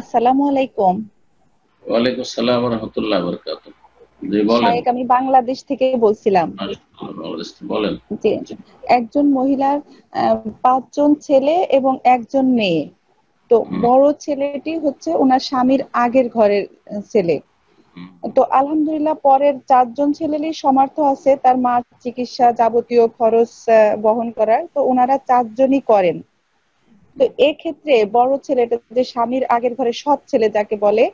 আসসালামু আলাইকুম। ওয়ালাইকুম আসসালাম ওয়া রাহমাতুল্লাহি ওয়া বারাকাতুহু। জি বলেন। শায়েক, আমি বাংলাদেশ থেকে বলছিলাম বাংলাদেশ থেকে বলেন। যে জি। একজন মহিলার ৫ জন ছেলে এবং ১ জন মেয়ে। তো হুম, বড় ছেলেটি হচ্ছে ওনার স্বামীর আগের ঘরের ছেলে। হুম, তো আলহামদুলিল্লাহ পরের ৪ জন ছেলেরই সমর্থ আছে তার মার চিকিৎসা যাবতীয় খরচ বহন করার। তো উনারা ৪ জনই করেন। তো হুম, এক্ষেত্রে বড় ছেলেটা যে স্বামীর আগের ঘরে সৎ ছেলে যাকে বলে,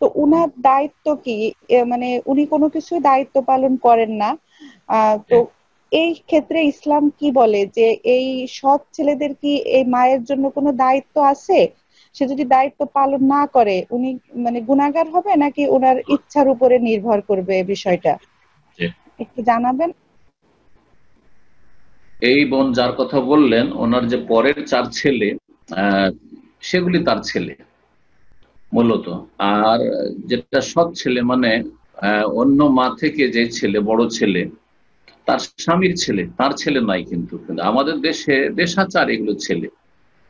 তো হুম, উনার দায়িত্ব কি? মানে উনি কোনো কিছুই দায়িত্ব পালন করেন না। তো জি, এই ক্ষেত্রে ইসলাম কি বলে যে এই সৎ ছেলেদের কি এই মায়ের জন্য কোনো দায়িত্ব আছে? সে যদি দায়িত্ব পালন না করে উনি মানে গুনাহগার হবে নাকি উনার ইচ্ছার উপরে নির্ভর করবে বিষয়টা? জি। একটু জানাবেন? এই বোন যার কথা বললেন ওনার যে পরের ৪ ছেলে আহ, সেগুলি তার ছেলে মূলত। আর যেটা সৎ ছেলে মানে অন্য মা থেকে যে ছেলে বড় ছেলে তার স্বামীর ছেলে তার ছেলে নয়, কিন্তু আমাদের দেশে দেশাচার এগুলো ছেলে।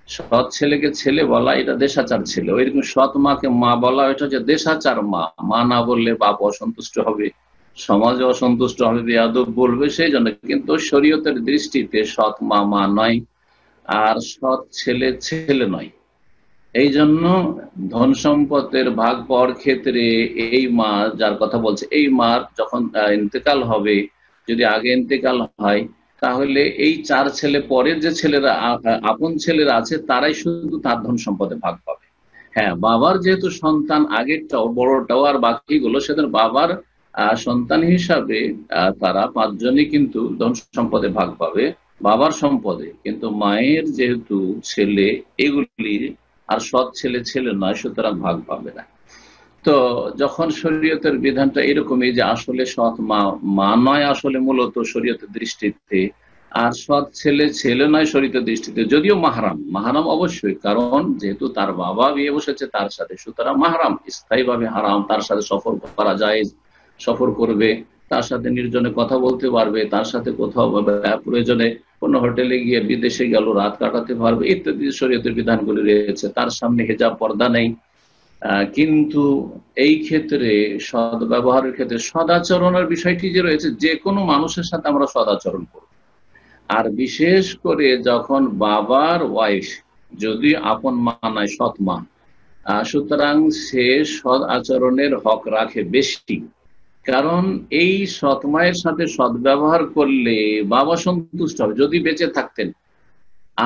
সৎ ছেলেকে ছেলে বলা এটা দেশাচার ছেলে, ওইরকম সৎ মাকে মা বলা এটা যে দেশাচার মা। মা না বললে বাপ অসন্তুষ্ট হবে, সমাজে অসন্তুষ্ট হবে, বেয়াদব বলবে, সেই জন্য কিন্তু শরীয়তের দৃষ্টিতে সৎ মা মা নয়, আর সৎ ছেলে ছেলে নয়। এই জন্য ধন সম্পদের ভাগ পাওয়ার ক্ষেত্রে এই মা যার কথা বলছে এই মার যখন ইন্তেকাল হবে, যদি আগে ইন্তেকাল হয়, তাহলে এই ৪ ছেলে পরের যে ছেলেরা আপন ছেলেরা আছে তারাই শুধু তার ধন সম্পদে ভাগ পাবে। হ্যাঁ, বাবার যেহেতু সন্তান আগেরটাও বড়টাও আর বাকিগুলো সেদিন বাবার সন্তান হিসাবে তারা ৫ জনই কিন্তু ধন সম্পদে ভাগ পাবে বাবার সম্পদে, কিন্তু মায়ের যেহেতু ছেলে এগুলি আর সৎ ছেলে ছেলে নয়, সুতরাং ভাগ পাবে না। তো যখন শরীয়তের বিধানটা এরকমই যে আসলে সৎ মা মা নয় আসলে মূলত শরীয়তের দৃষ্টিতে, আর সৎ ছেলে ছেলে নয় শরীয়তের দৃষ্টিতে, যদিও মাহরাম মাহরাম অবশ্যই, কারণ যেহেতু তার বাবা বিয়ে বসেছে তার সাথে, সুতরাং মাহরাম স্থায়ীভাবে হারাম, তার সাথে সফর করা যায়, সফর করবে, তার সাথে নির্জনে কথা বলতে পারবে, তার সাথে কোথাও প্রয়োজনে কোনো হোটেলে গিয়ে বিদেশে গেল রাত কাটাতে পারবে, ইত্যাদি শরীয়তের বিধানগুলি রয়েছে। তার সামনে হিজাব পর্দা নেই। কিন্তু এই ক্ষেত্রে সদ ব্যবহারের ক্ষেত্রে সদাচরণের বিষয়টি যে রয়েছে, যে কোনো মানুষের সাথে আমরা সদাচরণ করব। আর বিশেষ করে যখন বাবার ওয়াইফ যদি আপন মা নয় সৎ মা, সুতরাং সে সদ আচরণের হক রাখে বেশি। কারণ এই সৎ মায়ের সাথে সদ্ব্যবহার করলে বাবা সন্তুষ্ট হবে যদি বেঁচে থাকতেন,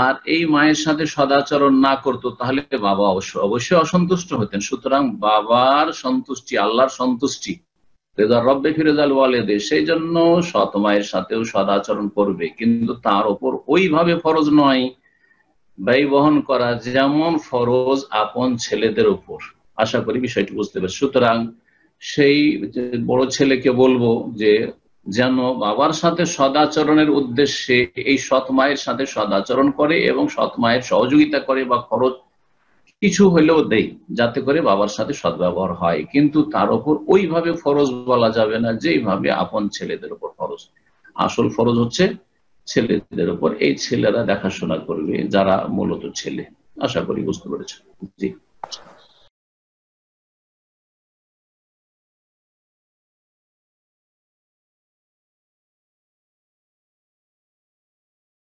আর এই মায়ের সাথে সদাচরণ না করতো তাহলে বাবা অবশ্যই অসন্তুষ্ট হতেন। সুতরাং বাবার সন্তুষ্টি আল্লাহর সন্তুষ্টি, রেজা রব্বে ফিরেজাল ওয়ালেদে, সেই জন্য সৎ মায়ের সাথেও সদাচরণ করবে, কিন্তু তার ওপর ওইভাবে ফরজ নয় ব্যয় বহন করা যেমন ফরজ আপন ছেলেদের উপর। আশা করি বিষয়টি বুঝতে পারছি। সুতরাং সেই যে বড় ছেলেকে বলবো যে যেন বাবার সাথে সদাচরণের উদ্দেশ্যে এই সৎ মায়ের সাথে সদাচরণ করে এবং সৎ মায়ের সহযোগিতা করে বা খরচ কিছু হলেও দেয়, যাতে করে বাবার সাথে সদ্ব্যবহার হয়, কিন্তু তার উপর ওইভাবে ফরজ বলা যাবে না যেইভাবে আপন ছেলেদের উপর ফরজ। আসল ফরজ হচ্ছে ছেলেদের উপর, এই ছেলেরা দেখাশোনা করবে যারা মূলত ছেলে। আশা করি বুঝতে পেরেছেন। জি।